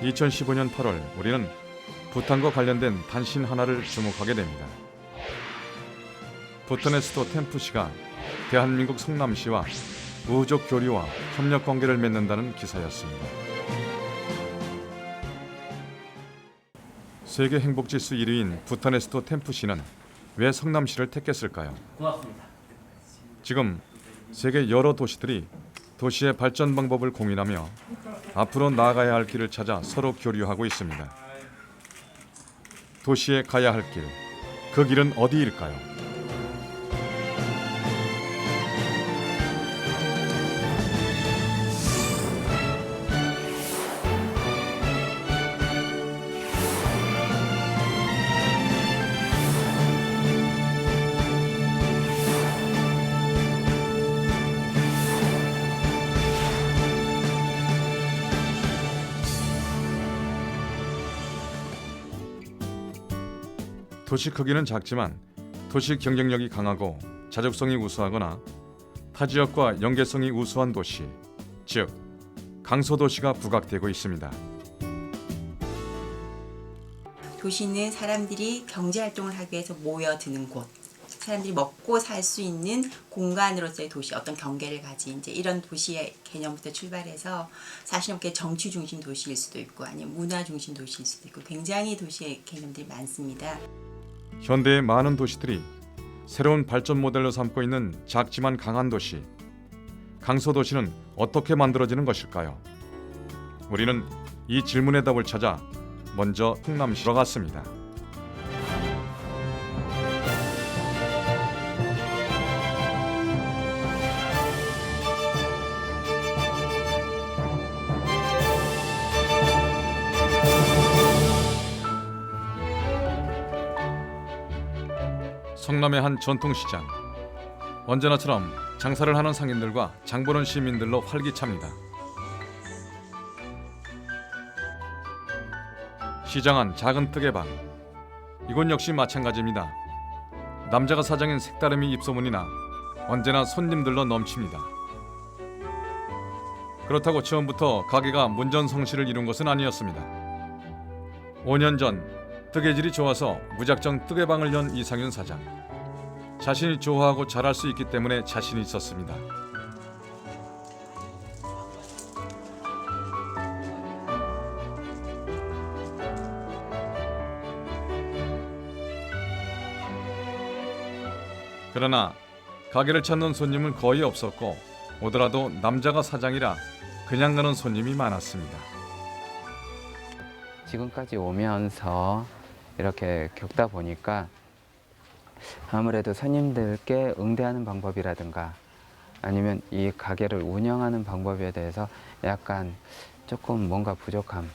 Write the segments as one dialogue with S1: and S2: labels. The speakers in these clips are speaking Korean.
S1: 2015년 8월 우리는 부탄과 관련된 단신 하나를 주목하게 됩니다. 부탄의 수도 템푸시가 대한민국 성남시와 우호적 교류와 협력 관계를 맺는다는 기사였습니다. 세계 행복지수 1위인 부탄의 수도 템푸시는 왜 성남시를 택했을까요?
S2: 고맙습니다.
S1: 지금 세계 여러 도시들이 도시의 발전 방법을 공유하며 앞으로 나아가야 할 길을 찾아 서로 교류하고 있습니다. 도시에 가야 할 길, 그 길은 어디일까요? 도시 크기는 작지만 도시 경쟁력이 강하고 자족성이 우수하거나 타 지역과 연계성이 우수한 도시, 즉 강소도시가 부각되고 있습니다.
S3: 도시는 사람들이 경제활동을 하기 위해서 모여드는 곳, 사람들이 먹고 살 수 있는 공간으로서의 도시, 어떤 경계를 가진 이제 이런 도시의 개념부터 출발해서 사실 없게 정치 중심 도시일 수도 있고 아니면 문화 중심 도시일 수도 있고 굉장히 도시의 개념들이 많습니다.
S1: 현대의 많은 도시들이 새로운 발전 모델로 삼고 있는 작지만 강한 도시, 강소도시는 어떻게 만들어지는 것일까요? 우리는 이 질문의 답을 찾아 먼저 성남시로 갔습니다. 성남의 한 전통시장. 언제나처럼 장사를 하는 상인들과 장보는 시민들로 활기찹니다. 시장 안 작은 뜨개방. 이곳 역시 마찬가지입니다. 남자가 사장인 색다름이 입소문이나 언제나 손님들로 넘칩니다. 그렇다고 처음부터 가게가 문전성시를 이룬 것은 아니었습니다. 5년 전 뜨개질이 좋아서 무작정 뜨개방을 연 이상윤 사장. 자신이 좋아하고 잘할 수 있기 때문에 자신이 있었습니다. 그러나 가게를 찾는 손님은 거의 없었고 오더라도 남자가 사장이라 그냥 가는 손님이 많았습니다.
S4: 지금까지 오면서 이렇게 겪다 보니까 아무래도 손님들께 응대하는 방법이라든가 아니면 이 가게를 운영하는 방법에 대해서 약간 조금 뭔가 부족함,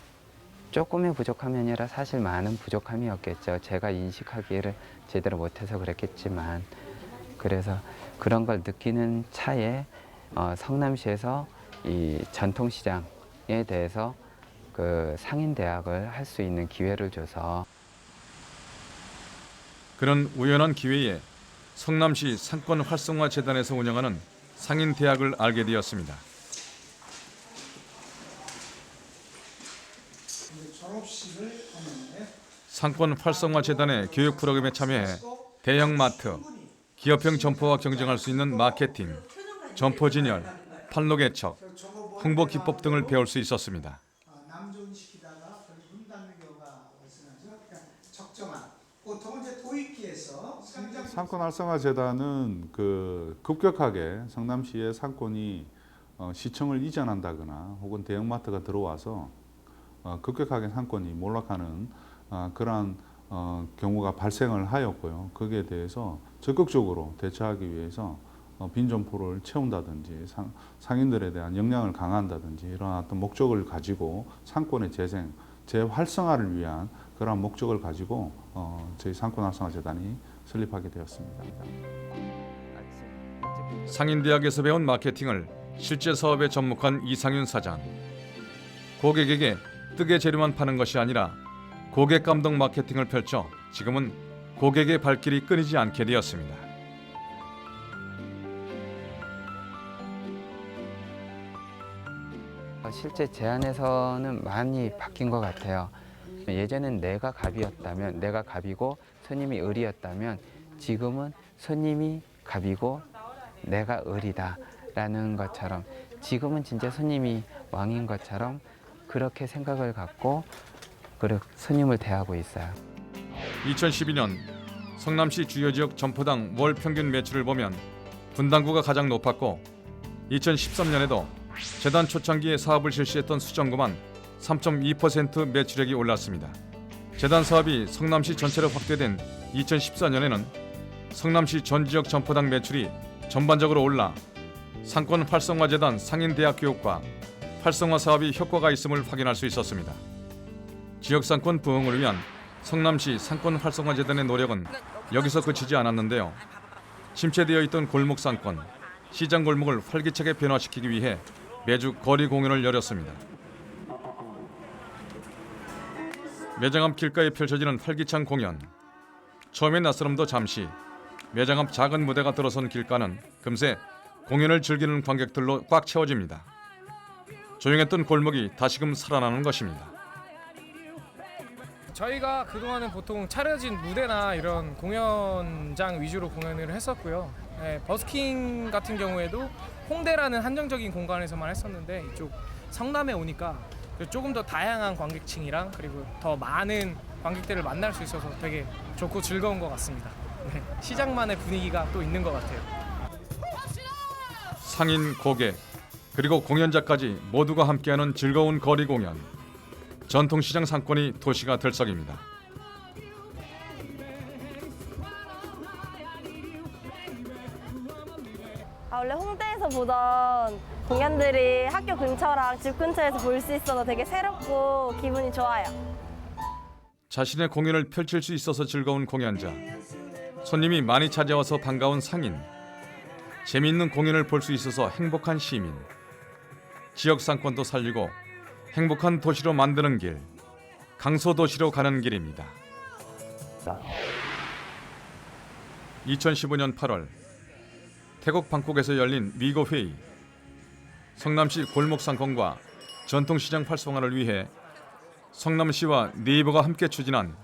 S4: 조금의 부족함이 아니라 사실 많은 부족함이었겠죠. 제가 인식하기를 제대로 못해서 그랬겠지만 그래서 그런 걸 느끼는 차에 성남시에서 이 전통시장에 대해서 그 상인대학을 할 수 있는 기회를 줘서 그런
S1: 우연한 기회에 성남시 상권 활성화 재단에서 운영하는 상인대학을 알게 되었습니다. 상권 활성화 재단의 교육 프로그램에 참여해 대형 마트, 기업형 점포와 경쟁할 수 있는 마케팅, 점포 진열, 판로 개척, 홍보 기법 등을 배울 수 있었습니다.
S5: 상권 활성화 재단은 급격하게 성남시의 상권이 시청을 이전한다거나 혹은 대형마트가 들어와서 급격하게 상권이 몰락하는 그러한 경우가 발생을 하였고요. 거기에 대해서 적극적으로 대처하기 위해서 빈 점포를 채운다든지 상인들에 대한 역량을 강화한다든지 이런 어떤 목적을 가지고 상권의 재생, 재활성화를 위한 그러한 목적을 가지고 저희 상권활성화재단이 설립하게 되었습니다.
S1: 상인대학에서 배운 마케팅을 실제 사업에 접목한 이상윤 사장. 고객에게 뜨개 재료만 파는 것이 아니라 고객 감동 마케팅을 펼쳐 지금은 고객의 발길이 끊이지 않게 되었습니다.
S4: 실제 제안에서는 많이 바뀐 것 같아요. 예전엔 내가 갑이었다면, 내가 갑이고 스님이 을이었다면 지금은 스님이 갑이고 내가 을이다라는 것처럼, 지금은 진짜 스님이 왕인 것처럼 그렇게 생각을 갖고 스님을 대하고 있어요.
S1: 2012년 성남시 주요 지역 점포당 월 평균 매출을 보면 분당구가 가장 높았고 2013년에도 재단 초창기에 사업을 실시했던 수정구만 3.2% 매출액이 올랐습니다. 재단 사업이 성남시 전체로 확대된 2014년에는 성남시 전 지역 점포당 매출이 전반적으로 올라 상권 활성화 재단 상인 대학 교육과 활성화 사업이 효과가 있음을 확인할 수 있었습니다. 지역 상권 부흥을 위한 성남시 상권 활성화 재단의 노력은 여기서 그치지 않았는데요. 침체되어 있던 골목 상권, 시장 골목을 활기차게 변화시키기 위해 매주 거리 공연을 열었습니다. 매장 앞 길가에 펼쳐지는 활기찬 공연. 처음엔 낯설음도 잠시, 매장 앞 작은 무대가 들어선 길가는 금세 공연을 즐기는 관객들로 꽉 채워집니다. 조용했던 골목이 다시금 살아나는 것입니다.
S2: 저희가 그동안은 보통 차려진 무대나 이런 공연장 위주로 공연을 했었고요. 네, 버스킹 같은 경우에도 홍대라는 한정적인 공간에서만 했었는데 이쪽 성남에 오니까 조금 더 다양한 관객층이랑 그리고 더 많은 관객들을 만날 수 있어서 되게 좋고 즐거운 것 같습니다. 네, 시장만의 분위기가 또 있는 것 같아요.
S1: 상인, 고객, 그리고 공연자까지 모두가 함께하는 즐거운 거리 공연. 전통시장 상권이 도시가 들썩입니다.
S6: 원래 홍대에서 보던 공연들이 학교 근처랑 집 근처에서 볼 수 있어서 되게 새롭고 기분이 좋아요.
S1: 자신의 공연을 펼칠 수 있어서 즐거운 공연자, 손님이 많이 찾아와서 반가운 상인, 재미있는 공연을 볼 수 있어서 행복한 시민, 지역 상권도 살리고 행복한 도시로 만드는 길, 강서도시로 가는 길입니다. 2015년 8월 태국 방콕에서 열린 위고 회의. 성남시 골목 상권과 전통시장 활성화를 위해 성남시와 네이버가 함께 추진한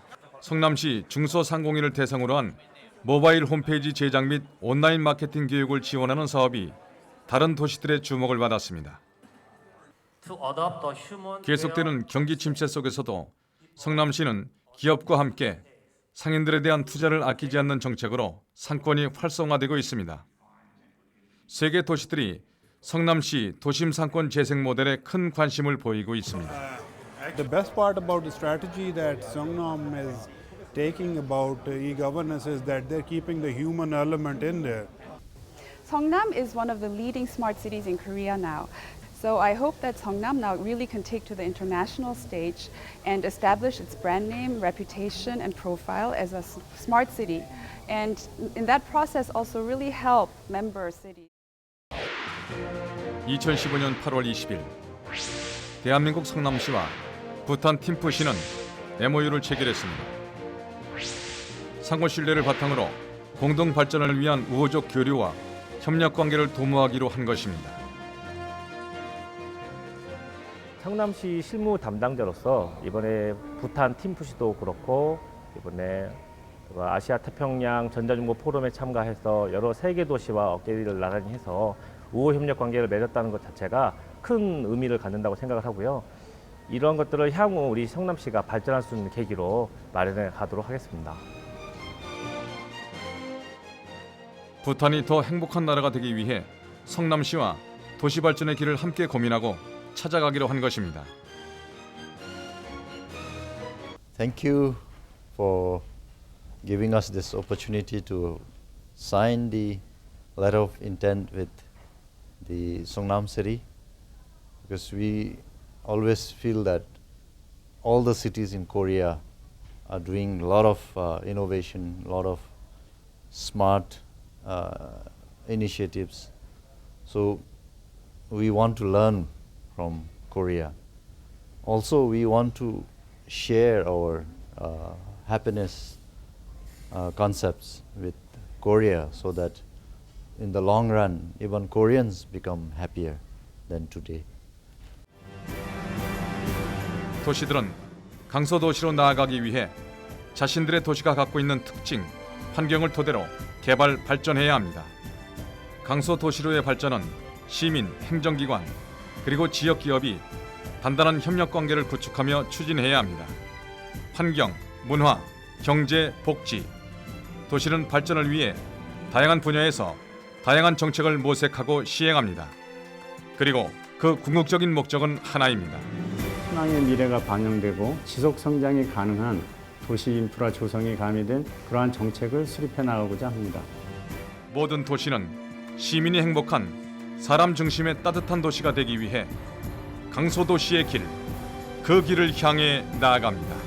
S1: 성남시 중소상공인을 대상으로 한 모바일 홈페이지 제작 및 온라인 마케팅 교육을 지원하는 사업이 다른 도시들의 주목을 받았습니다. 계속되는 경기 침체 속에서도 성남시는 기업과 함께 상인들에 대한 투자를 아끼지 않는 정책으로 상권이 활성화되고 있습니다. 세계 도시들이 성남시 도심 상권 재생 모델에 큰 관심을 보이고 있습니다.
S7: The best part about the strategy that Songnam is taking about e-governance is that they're keeping the human element in there.
S8: Songnam is one of the leading smart cities in Korea now. So I hope that Songnam now really can take to the international stage and establish its brand name, reputation, and profile as a smart city. And in that process also really help member cities.
S1: 2015년 8월 20일 대한민국 성남시와 부탄 팀푸시는 MOU를 체결했습니다. 상호 신뢰를 바탕으로 공동 발전을 위한 우호적 교류와 협력 관계를 도모하기로 한 것입니다.
S9: 성남시 실무 담당자로서 이번에 부탄 팀푸시도 그렇고 이번에 아시아 태평양 전자중고 포럼에 참가해서 여러 세계 도시와 어깨를 나란히 해서 우호 협력 관계를 맺었다는 것 자체가 큰 의미를 갖는다고 생각을 하고요. 이런 것들을 향후 우리 성남시가 발전할 수 있는 계기로 마련해 가도록 하겠습니다.
S1: 부탄이 더 행복한 나라가 되기 위해 성남시와 도시 발전의 길을 함께 고민하고 찾아가기로 한 것입니다.
S10: Thank you for giving us this opportunity to sign the letter of intent with the Songnam city, because we always feel that all the cities in Korea are doing a lot of innovation, a lot of smart initiatives. So we want to learn from Korea. Also, we want to share our happiness concepts with Korea so that in the long run, even Koreans become happier than today.
S1: 도시들은 강소도시로 나아가기 위해 자신들의 도시가 갖고 있는 특징, 환경을 토대로 개발, 발전해야 합니다. 강소도시로의 발전은 시민, 행정기관, 그리고 지역기업이 단단한 협력관계를 구축하며 추진해야 합니다. 환경, 문화, 경제, 복지, 도시는 발전을 위해 다양한 분야에서 다양한 정책을 모색하고 시행합니다. 그리고 그 궁극적인 목적은 하나입니다.
S11: 희망의 미래가 반영되고 지속 성장이 가능한 도시 인프라 조성이 가미된 그러한 정책을 수립해 나가고자 합니다.
S1: 모든 도시는 시민이 행복한 사람 중심의 따뜻한 도시가 되기 위해 강소도시의 길, 그 길을 향해 나아갑니다.